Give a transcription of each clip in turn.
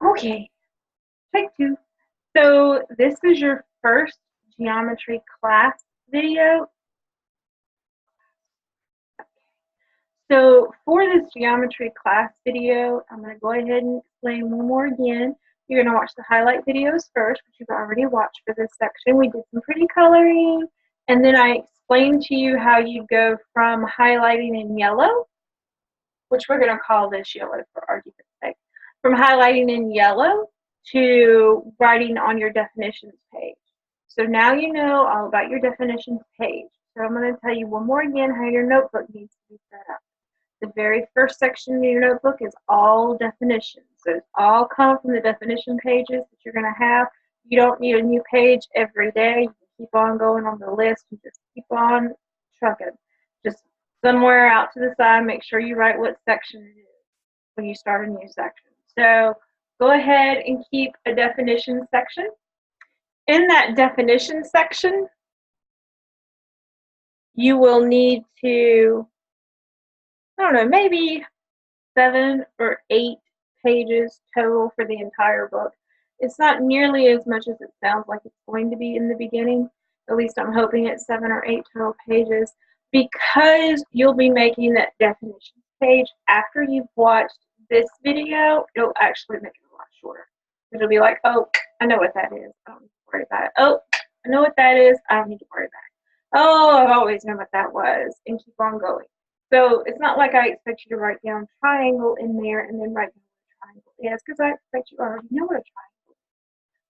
Okay, take two. So this is your first geometry class video. So for this geometry class video, I'm going to go ahead and explain one more again. You're going to watch the highlight videos first, which you've already watched for this section. We did some pretty coloring, and then I explained to you how you go from highlighting in yellow, which we're going to call this yellow for argument's sake, from highlighting in yellow to writing on your definitions page. So now you know all about your definitions page. So I'm going to tell you one more again how your notebook needs to be set up. The very first section of your notebook is all definitions. Those all come from the definition pages that you're going to have. You don't need a new page every day. You can keep on going on the list and just keep on trucking. Just somewhere out to the side, make sure you write what section it is when you start a new section. So go ahead and keep a definition section. In that definition section, you will need to, I don't know, maybe 7 or 8 pages total for the entire book. It's not nearly as much as it sounds like it's going to be in the beginning. At least I'm hoping it's 7 or 8 total pages, because you'll be making that definition page after you've watched this video. It'll actually make it a lot shorter. It'll be like, oh, I know what that is. I don't need to worry about it. Oh, I know what that is. I don't need to worry about it. Oh, I've always known what that was, and keep on going. So it's not like I expect you to write down triangle in there and then write down what a triangle is, because I expect you already know what a triangle is.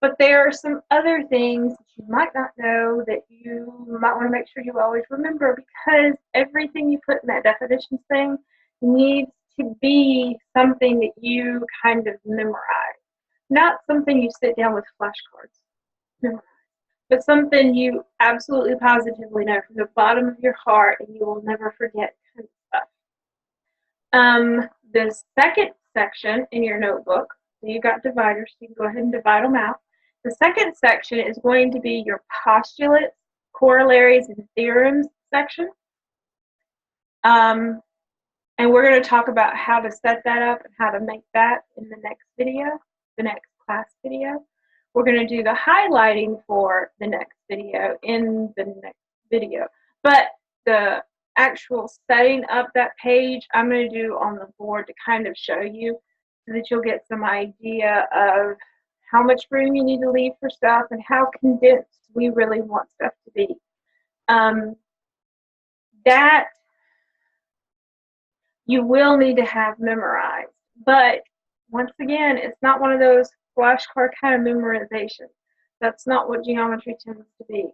But there are some other things that you might not know that you might want to make sure you always remember, because everything you put in that definitions thing needs to be something that you kind of memorize. Not something you sit down with flashcards, memorize, but something you absolutely positively know from the bottom of your heart and you will never forget kind of stuff. The second section in your notebook, so you got dividers, so you can go ahead and divide them out. The second section is going to be your postulates, corollaries, and theorems section. And we're going to talk about how to set that up and how to make that in the next video, the next class video. We're going to do the highlighting for the next video in the next video. But the actual setting up that page, I'm going to do on the board to kind of show you, so that you'll get some idea of how much room you need to leave for stuff and how condensed we really want stuff to be. That you will need to have memorized. But once again, it's not one of those flashcard kind of memorization. That's not what geometry tends to be.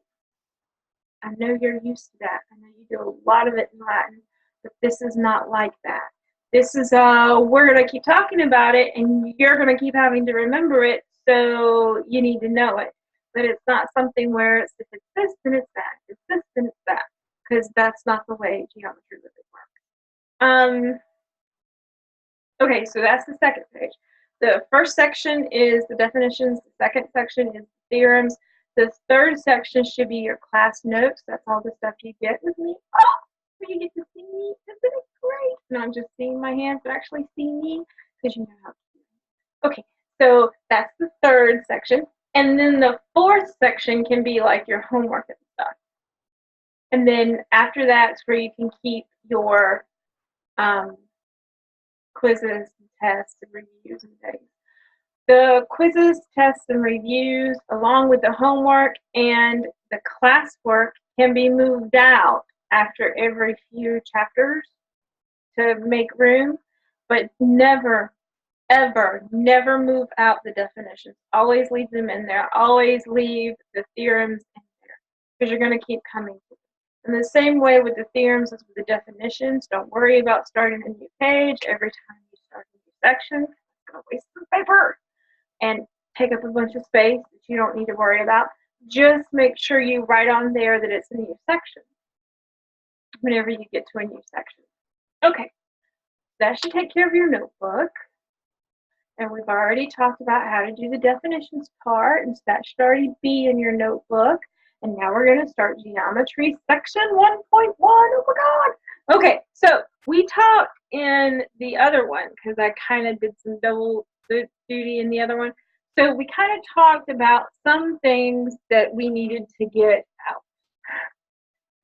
I know you're used to that. I know you do a lot of it in Latin, but this is not like that. This is, we're going to keep talking about it, and you're going to keep having to remember it, so you need to know it. But it's not something where it's, if it's this, then it's that. If it's this, then it's that. Because that's not the way geometry really works. Okay, so that's the second page. The first section is the definitions. The second section is the theorems. The third section should be your class notes. That's all the stuff you get with me. Oh, you get to see me. Isn't it great? Not just seeing my hands, but actually seeing me, because you know how to do it. Okay, so that's the third section. And then the fourth section can be like your homework and stuff. And then after that's where you can keep your quizzes and tests and reviews and things. The quizzes, tests, and reviews, along with the homework and the classwork, can be moved out after every few chapters to make room, but never, ever, never move out the definitions. Always leave them in there. Always leave the theorems in there, because you're going to keep coming to them. In the same way with the theorems as with the definitions, don't worry about starting a new page every time you start a new section. It's going to waste some paper and take up a bunch of space that you don't need to worry about. Just make sure you write on there that it's a new section whenever you get to a new section. Okay, that should take care of your notebook. And we've already talked about how to do the definitions part, and so that should already be in your notebook. And now we're going to start geometry section 1.1. Oh my God. Okay, so we talked in the other one, because I kind of did some double the duty in the other one. So we kind of talked about some things that we needed to get out.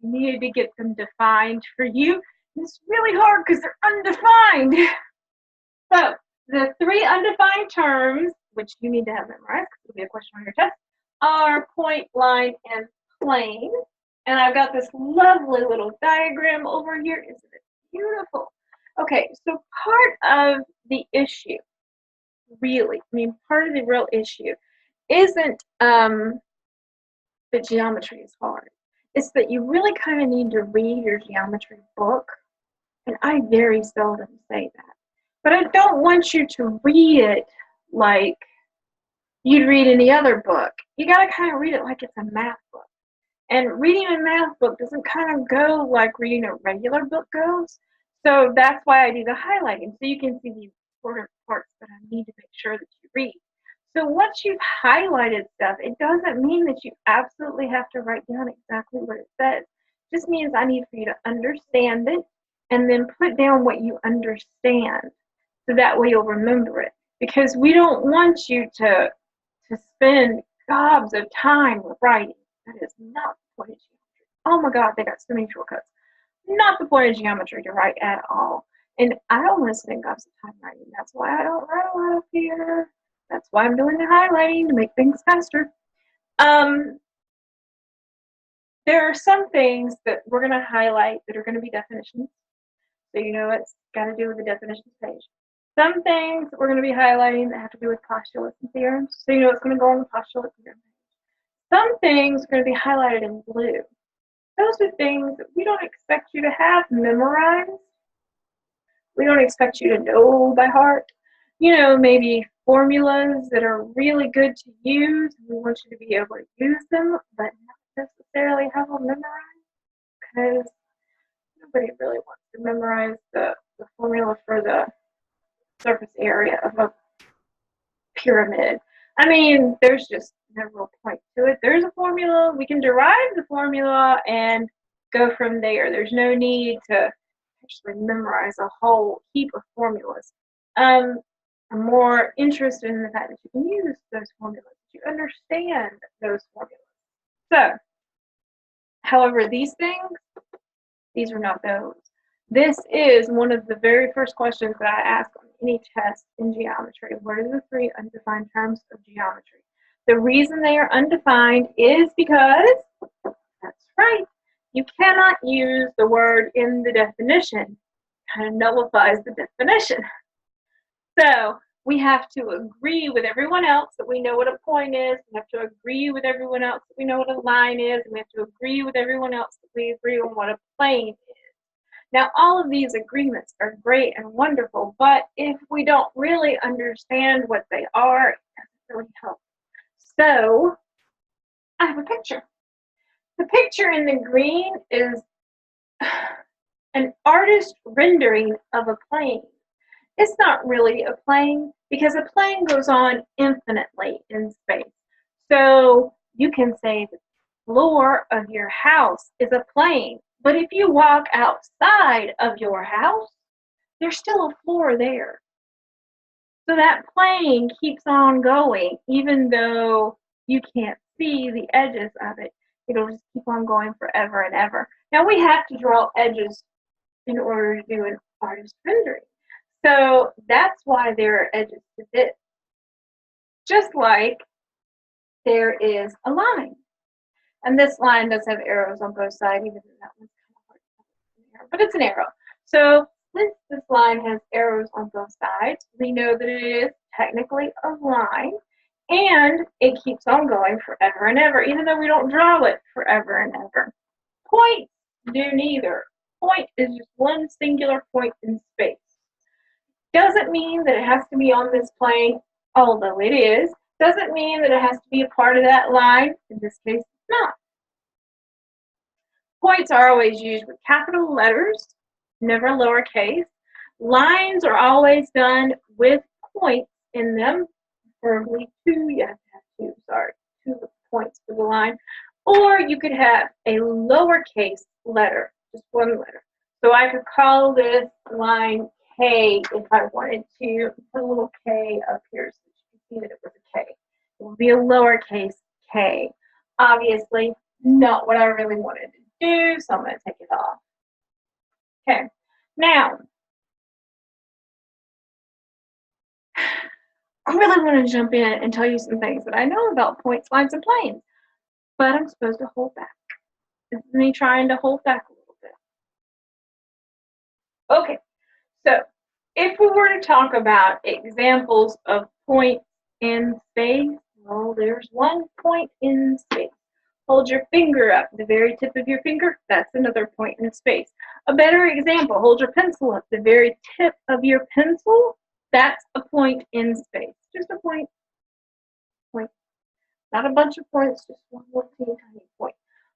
We needed to get them defined for you. It's really hard because they're undefined. So the 3 undefined terms, which you need to have memorized because it'll be a question on your test, are point, line, and plane. And I've got this lovely little diagram over here. Isn't it beautiful? Okay, so part of the issue, really, part of the real issue isn't that geometry is hard. It's that you really kind of need to read your geometry book. And I very seldom say that. But I don't want you to read it like you'd read any other book. You got to kind of read it like it's a math book. And reading a math book doesn't kind of go like reading a regular book goes. So that's why I do the highlighting, so you can see the important parts that I need to make sure that you read. So once you've highlighted stuff, it doesn't mean that you absolutely have to write down exactly what it says. It just means I need for you to understand it and then put down what you understand. So that way you'll remember it. Because we don't want you to spend gobs of time writing. That is not the point of geometry. Oh my God, they got so many shortcuts. Not the point of geometry to write at all. And I don't want to spend gobs of time writing. That's why I don't write a lot up here. That's why I'm doing the highlighting to make things faster. There are some things that we're going to highlight that are going to be definitions. So you know it's got to do with the definitions page. Some things we're going to be highlighting that have to do with postulates and theorems. So you know it's going to go on the postulate theorem page. Some things are going to be highlighted in blue. Those are things that we don't expect you to have memorized. We don't expect you to know by heart. You know, maybe formulas that are really good to use. We want you to be able to use them, but not necessarily have them memorized, because nobody really wants to memorize the formula for the surface area of a pyramid. I mean, there's just no real point to it. There's a formula. We can derive the formula and go from there. There's no need to actually memorize a whole heap of formulas. I'm more interested in the fact that you can use those formulas, that you understand those formulas. So, however, these are not those. This is one of the very first questions that I ask on any test in geometry. What are the 3 undefined terms of geometry? The reason they are undefined is because, that's right, you cannot use the word in the definition. It kind of nullifies the definition. So we have to agree with everyone else that we know what a point is. We have to agree with everyone else that we know what a line is. And we have to agree with everyone else that we agree on what a plane is. Now, all of these agreements are great and wonderful, but if we don't really understand what they are, it doesn't really help. So I have a picture. The picture in the green is an artist rendering of a plane. It's not really a plane because a plane goes on infinitely in space. So you can say the floor of your house is a plane, but if you walk outside of your house, there's still a floor there. So that plane keeps on going, even though you can't see the edges of it. It'll just keep on going forever and ever. Now we have to draw edges in order to do an artist rendering. So that's why there are edges to this. Just like there is a line. And this line does have arrows on both sides, even though that one's kind of hard to see, but it's an arrow. So since this line has arrows on both sides, we know that it is technically a line, and it keeps on going forever and ever, even though we don't draw it forever and ever. Points do neither. Point is just one singular point in space. Doesn't mean that it has to be on this plane, although it is. Doesn't mean that it has to be a part of that line. In this case, it's not. Points are always used with capital letters, never lowercase. Lines are always done with points in them, preferably 2. You have to have 2 points for the line. Or you could have a lowercase letter, just 1 letter. So I could call this line K if I wanted to. Put a little K up here so you can see that it was a K. It would be a lowercase K. Obviously, not what I really wanted to do, so I'm going to take it off. Okay, now, I really want to jump in and tell you some things that I know about points, lines, and planes, but I'm supposed to hold back. This is me trying to hold back a little bit. Okay, so if we were to talk about examples of points in space, well, there's one point in space. Hold your finger up, the very tip of your finger, that's another point in space. A better example, hold your pencil up, the very tip of your pencil, that's a point in space. Just a point. Not a bunch of points, just one little teeny tiny point.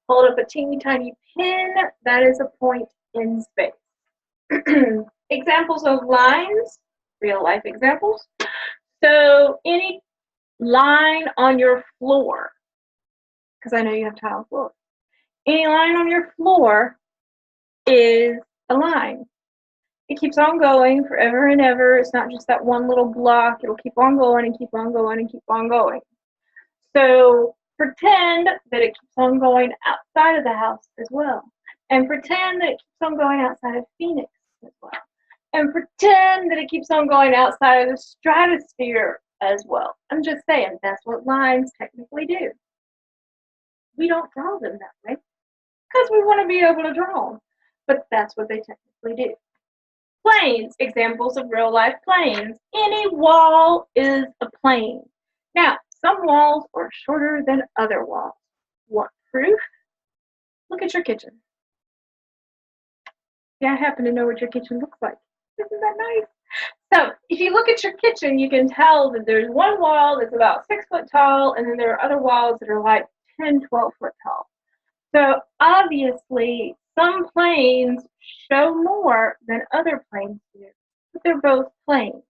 Hold up a teeny tiny pin, that is a point in space. Examples of lines, real life examples. So any line on your floor, because I know you have tile floor. Any line on your floor is a line. It keeps on going forever and ever. It's not just that one little block. It'll keep on going and keep on going and keep on going. So pretend that it keeps on going outside of the house as well. And pretend that it keeps on going outside of Phoenix as well. And pretend that it keeps on going outside of the stratosphere as well. I'm just saying, that's what lines technically do. We don't draw them that way because we want to be able to draw them, but that's what they technically do. Planes, examples of real life planes. Any wall is a plane. Now, some walls are shorter than other walls. Want proof? Look at your kitchen. Yeah, I happen to know what your kitchen looks like. Isn't that nice? So if you look at your kitchen, you can tell that there's one wall that's about 6 foot tall, and then there are other walls that are like 10, 12 foot tall. So obviously, some planes show more than other planes do, but they're both planes.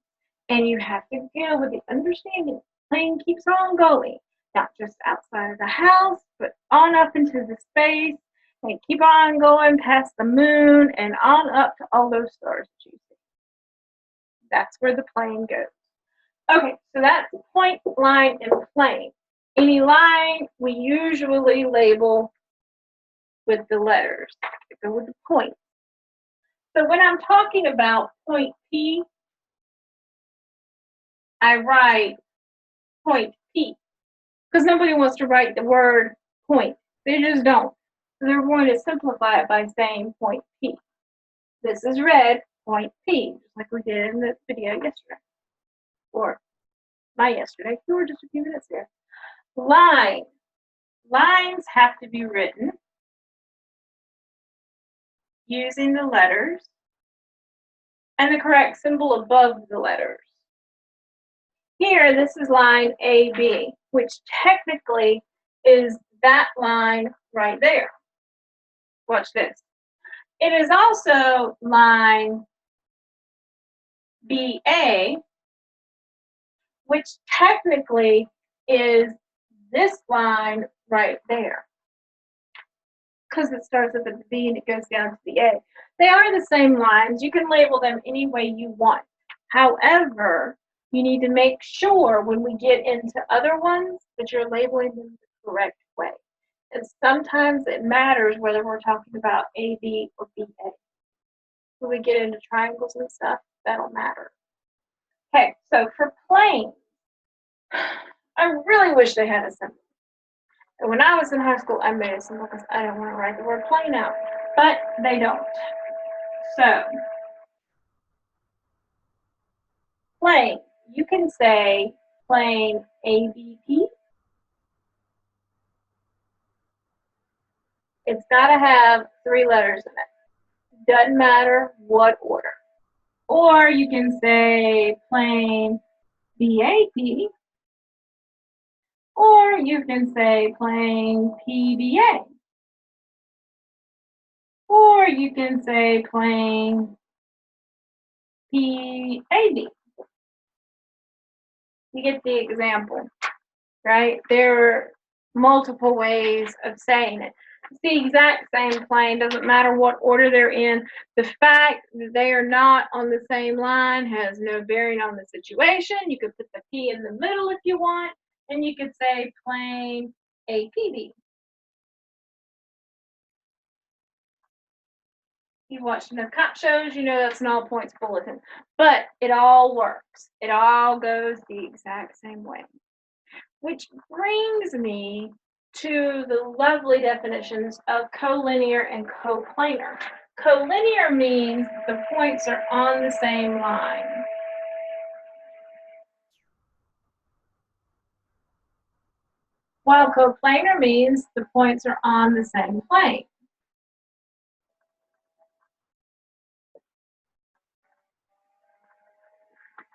And you have to deal with the understanding the plane keeps on going, not just outside of the house, but on up into the space, and keep on going past the moon and on up to all those stars that you see. That's where the plane goes. Okay, so that's point, line, and plane. Any line we usually label with the letters that go with the point. So when I'm talking about point P, I write point P because nobody wants to write the word point. They just don't. So they're going to simplify it by saying point P. This is red, point P, just like we did in the video yesterday. Or not yesterday, we were just a few minutes there. Line. Lines have to be written using the letters and the correct symbol above the letters. Here, this is line AB, which technically is that line right there. Watch this. It is also line BA, which technically is this line right there, because it starts at the B and it goes down to the A. They are the same lines. You can label them any way you want. However, you need to make sure when we get into other ones that you're labeling them the correct way. And sometimes it matters whether we're talking about AB or BA. When we get into triangles and stuff, that'll matter. Okay, so for planes, I really wish they had a symbol. And when I was in high school, I made a symbol because I don't want to write the word plane out, but they don't. So, plane, you can say plane ABP. It's got to have 3 letters in it. Doesn't matter what order. Or you can say plane BAP. Or you can say plane PBA. Or you can say plane PAB. You get the example, right? There are multiple ways of saying it. It's the exact same plane, doesn't matter what order they're in. The fact that they are not on the same line has no bearing on the situation. You could put the P in the middle if you want, and you could say plane APB. You've watched enough cop shows, you know that's an all points bulletin. But it all works. It all goes the exact same way. Which brings me to the lovely definitions of collinear and coplanar. Collinear means the points are on the same line. While coplanar means the points are on the same plane.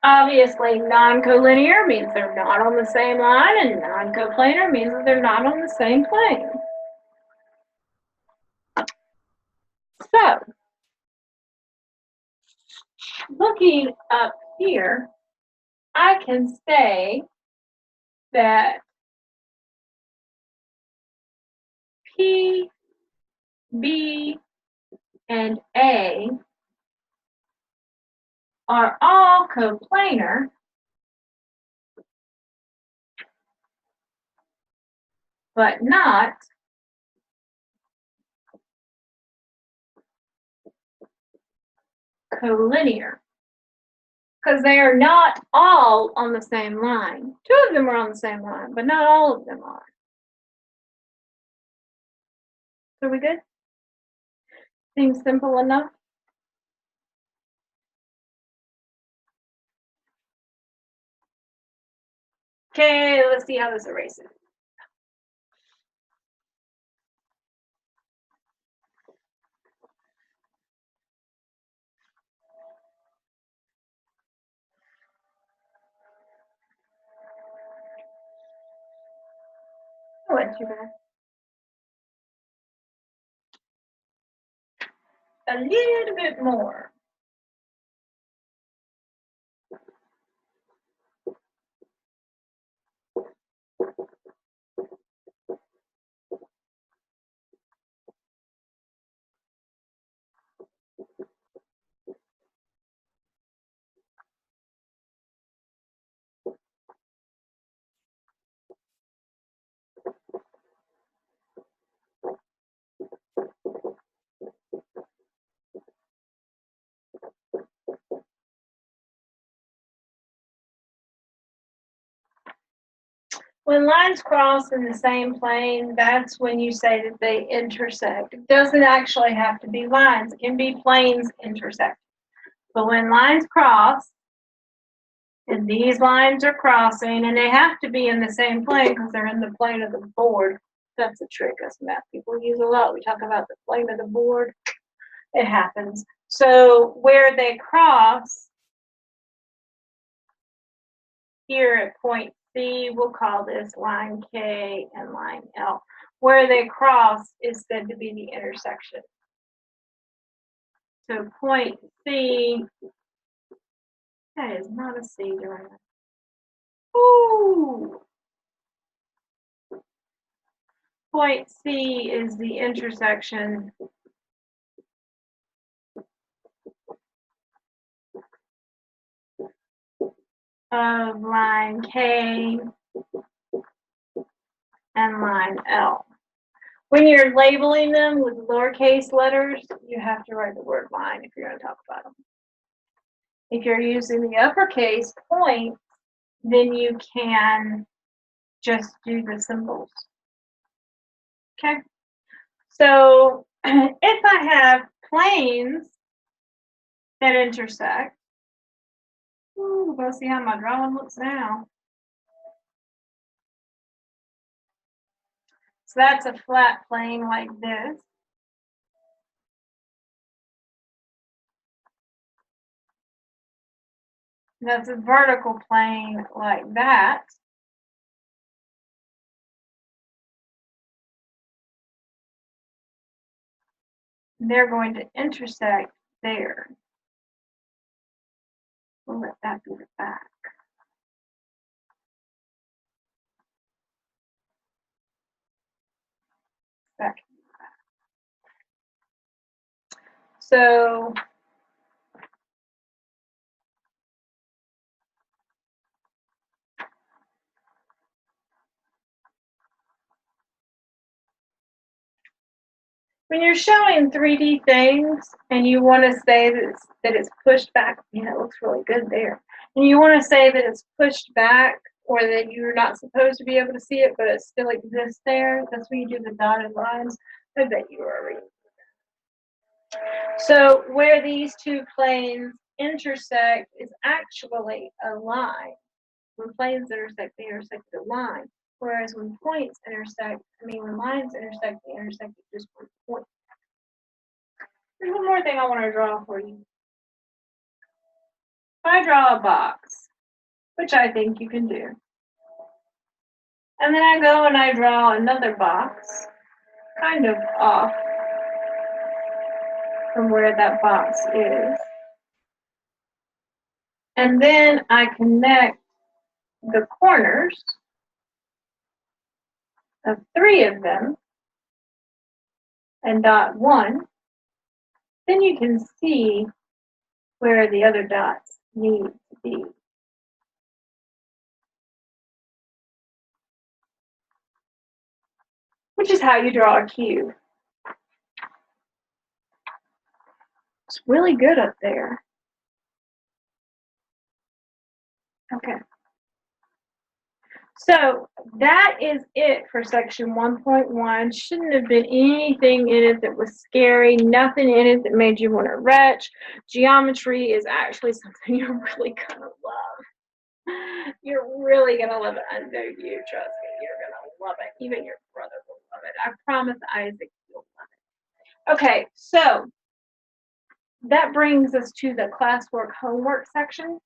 Obviously, non-collinear means they're not on the same line, and non-coplanar means that they're not on the same plane. So, looking up here, I can say that P, B, and A are all coplanar, but not collinear, because they are not all on the same line. Two of them are on the same line, but not all of them are. So we good? Seems simple enough? Okay, let's see how this erases. Oh, wasn't too bad. A little bit more. When lines cross in the same plane, that's when you say that they intersect. It doesn't actually have to be lines. It can be planes intersect. But when lines cross, and these lines are crossing, and they have to be in the same plane because they're in the plane of the board. That's a trick us math people use a lot. We talk about the plane of the board. It happens. So where they cross, here at point C, we'll call this line K and line L. Where they cross is said to be the intersection. So point C, that is not a C, Joanna. Ooh. Point C is the intersection of line K and line L. When you're labeling them with lowercase letters, you have to write the word line if you're going to talk about them. If you're using the uppercase point, then you can just do the symbols. Okay? So if I have planes that intersect, ooh, go see how my drawing looks now. So that's a flat plane like this. That's a vertical plane like that. They're going to intersect there. We'll let that be the back. Back. So when you're showing 3D things and you want to say that it's pushed back, man, it looks really good there. And you want to say that it's pushed back or that you're not supposed to be able to see it, but it still exists there. That's when you do the dotted lines. I bet you are reading. So where these two planes intersect is actually a line. When planes intersect, they intersect at a line. Whereas when points intersect, when lines intersect, they intersect at just one point. There's one more thing I want to draw for you. If I draw a box, which I think you can do, and then I go and I draw another box, kind of off from where that box is, and then I connect the corners of 3 of them and dot 1, then you can see where the other dots need to be. Which is how you draw a cube. It's really good up there. Okay. So that is it for section 1.1. Shouldn't have been anything in it that was scary, nothing in it that made you want to retch. Geometry is actually something you're really going to love. You're really going to love it. I know you, trust me, you're going to love it. Even your brother will love it. I promise Isaac will love it. Okay, so that brings us to the classwork homework section.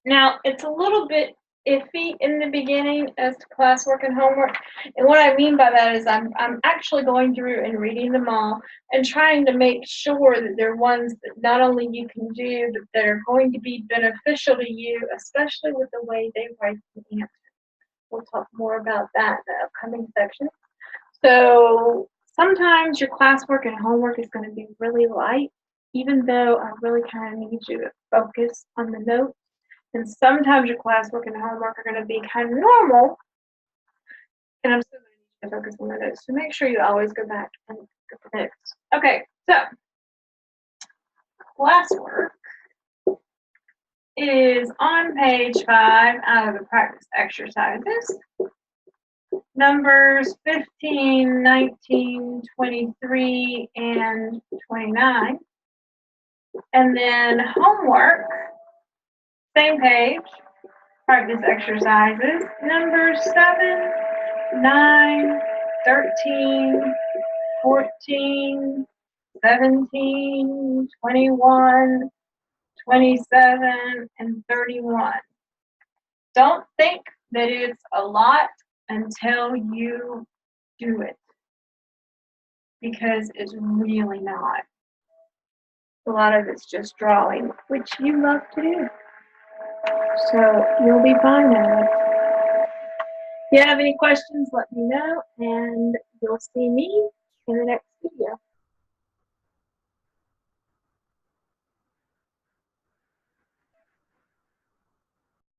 Now, it's a little bit iffy in the beginning as to classwork and homework. And what I mean by that is I'm actually going through and reading them all and trying to make sure that they're ones that not only you can do, but that are going to be beneficial to you, especially with the way they write the answer. We'll talk more about that in the upcoming section. So sometimes your classwork and homework is going to be really light, even though I really kind of need you to focus on the notes. And sometimes your classwork and homework are going to be kind of normal, and I'm still going to need you to focus on the notes. So make sure you always go back and look at the notes. Okay, so classwork is on page 5 out of the practice exercises. Numbers 15, 19, 23, and 29. And then homework, same page, practice exercises, numbers 7, 9, 13, 14, 17, 21, 27, and 31. Don't think that it's a lot until you do it, because it's really not. A lot of it's just drawing, which you love to do. So you'll be fine at it. If you have any questions, let me know, and you'll see me in the next video.